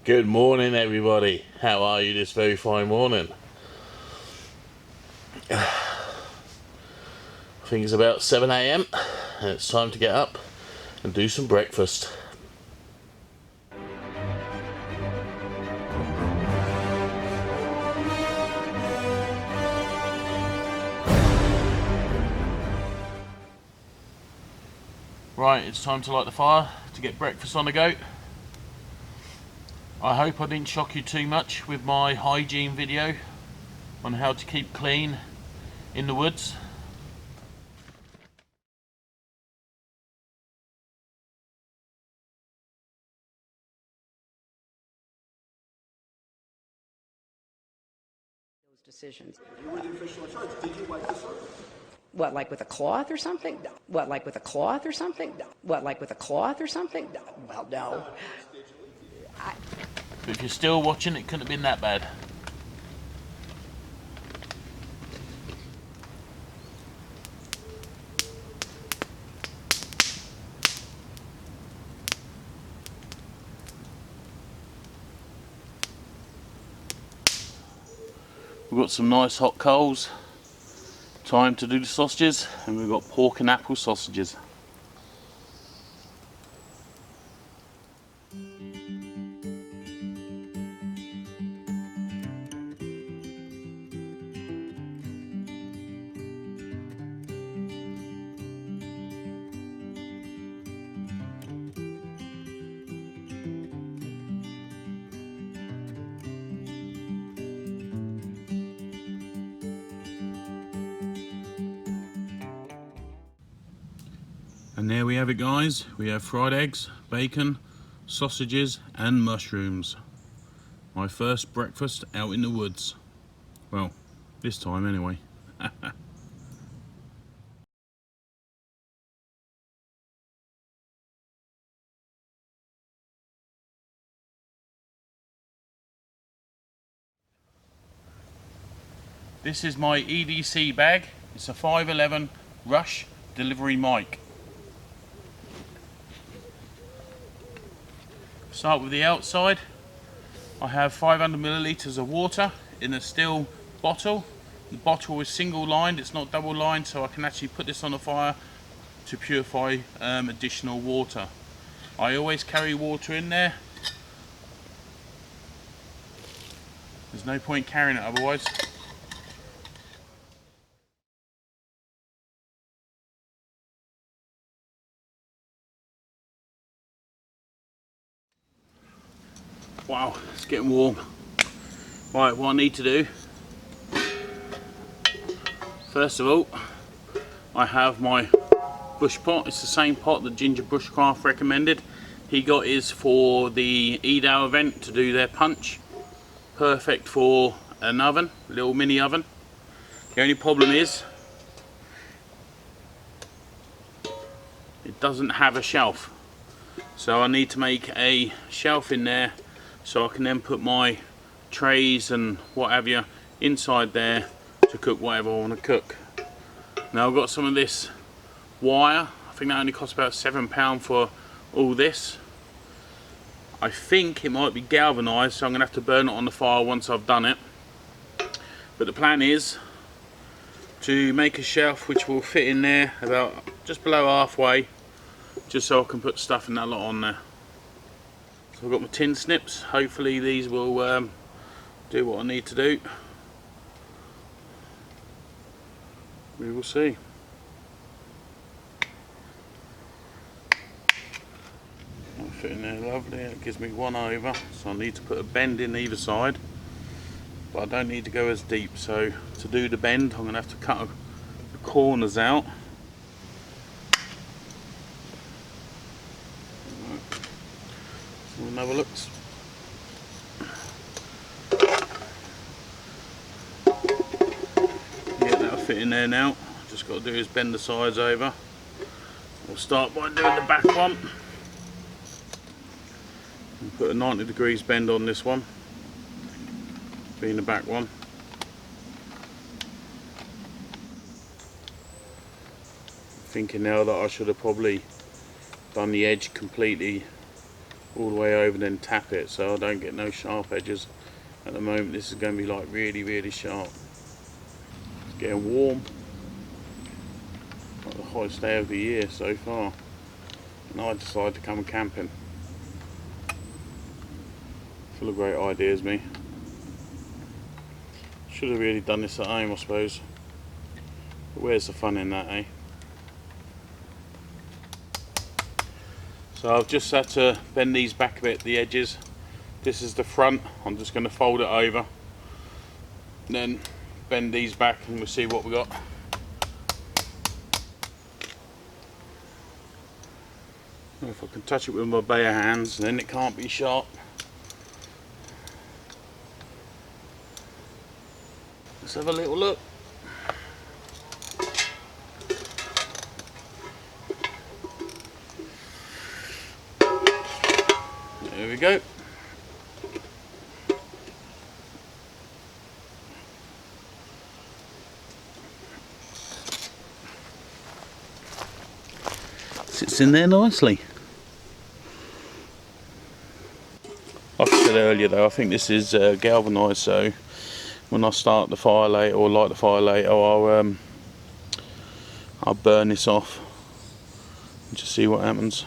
Good morning, everybody. How are you this very fine morning? I think it's about 7 AM and it's time to get up and do some breakfast. Right, it's time to light the fire to get breakfast on the go. I hope I didn't shock you too much with my hygiene video on how to keep clean in the woods. Those decisions. You were the official in charge. Did you wipe the circle? What, like with a cloth or something? No. What, like with a cloth or something? No. What, like with a cloth or something? No. Well, no. But if you're still watching, it couldn't have been that bad. We've got some nice hot coals. Time to do the sausages, and we've got pork and apple sausages. And there we have it, guys. We have fried eggs, bacon, sausages and mushrooms. My first breakfast out in the woods. Well, this time anyway. This is my EDC bag. It's a 511 Rush delivery mic. Start with the outside. I have 500 milliliters of water in a steel bottle. The bottle is single lined, it's not double lined, so I can actually put this on the fire to purify additional water. I always carry water in there. There's no point carrying it otherwise. Wow, it's getting warm. Right, what I need to do, first of all, I have my bush pot. It's the same pot that Ginger Bushcraft recommended. He got his for the EDO event to do their punch. Perfect for an oven, a little mini oven. The only problem is, it doesn't have a shelf. So I need to make a shelf in there so I can then put my trays and what have you inside there to cook whatever I want to cook. Now I've got some of this wire. I think that only costs about £7 for all this. I think it might be galvanised, so I'm going to have to burn it on the fire once I've done it. But the plan is to make a shelf which will fit in there about just below halfway, just so I can put stuff in that lot on there. So I've got my tin snips. Hopefully these will do what I need to do. We will see. I'll fit in there lovely. It gives me one over, so I need to put a bend in either side. But I don't need to go as deep, so to do the bend I'm going to have to cut the corners out. We'll have a look. Yeah, that'll fit in there now. Just got to do is bend the sides over. We'll start by doing the back one. And put a 90 degrees bend on this one, being the back one. Thinking now that I should have probably done the edge completely all the way over, then tap it so I don't get no sharp edges. At the moment this is going to be like really sharp. It's getting warm, like the hottest day of the year so far, and I decided to come camping. Full of great ideas, me. Should have really done this at home, I suppose, but where's the fun in that, eh? So I've just had to bend these back a bit, the edges. This is the front. I'm just going to fold it over, then bend these back, and we'll see what we got. If I can touch it with my bare hands, then it can't be sharp. Let's have a little look. There we go. Sits in there nicely. Like I said earlier though, I think this is galvanised, so when I start the fire later or light the fire later, I'll burn this off and just see what happens.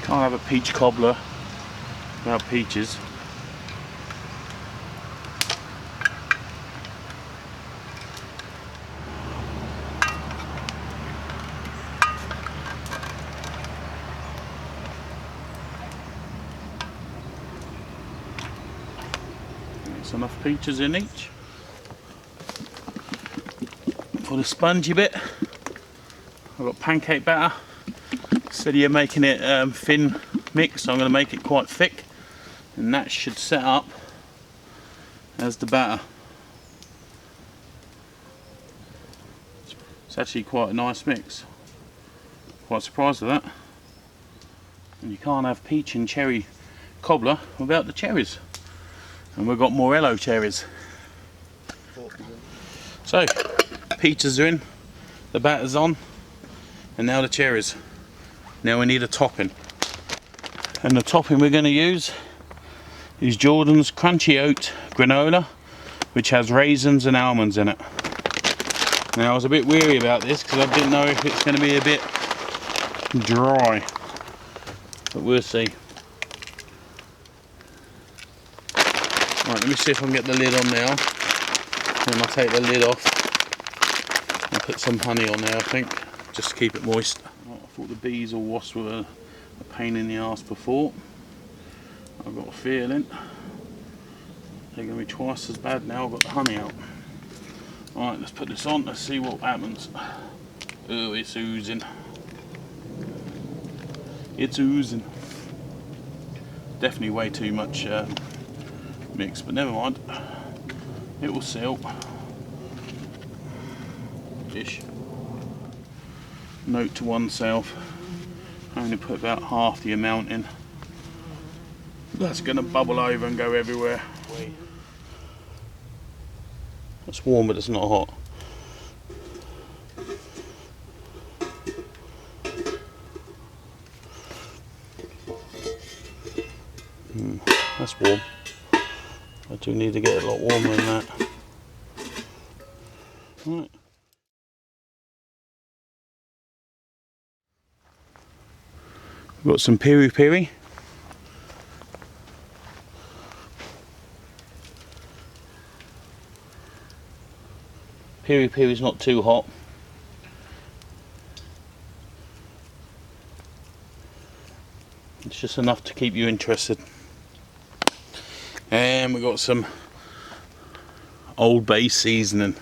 Can't have a peach cobbler without peaches. There's enough peaches in each. For the spongy bit, I've got pancake batter. Instead of making it thin mix, I'm going to make it quite thick, and that should set up as the batter. It's actually quite a nice mix. Quite surprised at that. And you can't have peach and cherry cobbler without the cherries, and we've got Morello cherries. So peaches are in, the batter's on, and now the cherries. Now we need a topping, and the topping we're going to use is Jordan's Crunchy Oat Granola, which has raisins and almonds in it. Now I was a bit weary about this because I didn't know if it's going to be a bit dry, but we'll see. Right, let me see if I can get the lid on now. Then I'll take the lid off and put some honey on there, I think, just to keep it moist. Right, I thought the bees or wasps were a pain in the arse before. I've got a feeling they're going to be twice as bad now I've got the honey out. Alright, let's put this on, let's see what happens. Oh, it's oozing. It's oozing. Definitely way too much mix, but never mind. It will seal. Dish. Note to oneself, only put about half the amount in. That's going to bubble over and go everywhere. It's warm but it's not hot. That's warm. I do need to get it a lot warmer than that. Right. We've got some piri piri. Piri piri is not too hot. It's just enough to keep you interested. And we've got some Old Bay seasoning.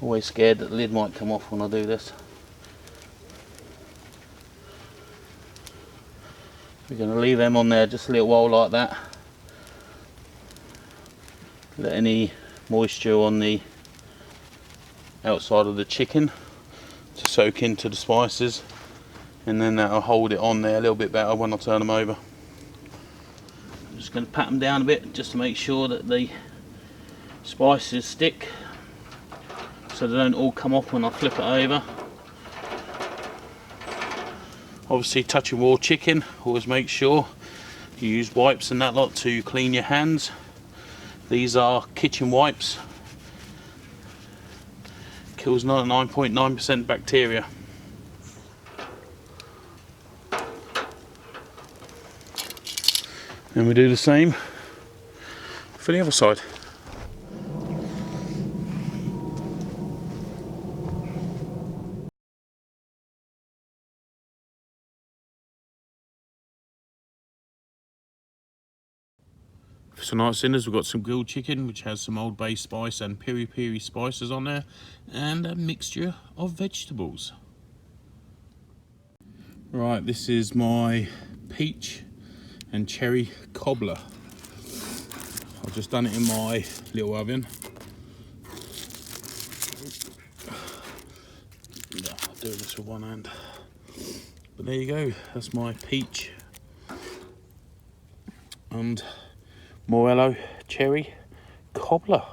Always scared that the lid might come off when I do this. We're going to leave them on there just a little while like that. Let any moisture on the outside of the chicken to soak into the spices, and then that'll hold it on there a little bit better when I turn them over. I'm just going to pat them down a bit just to make sure that the spices stick, so they don't all come off when I flip it over. Obviously, touching raw chicken, always make sure you use wipes and that lot to clean your hands. These are kitchen wipes. Kills 99.9% bacteria. And we do the same for the other side. For tonight's dinners, we've got some grilled chicken, which has some Old Bay spice and piri piri spices on there, and a mixture of vegetables. Right, this is my peach and cherry cobbler. I've just done it in my little oven. Yeah, I'll do this with one hand. But there you go, that's my peach and Morello cherry cobbler.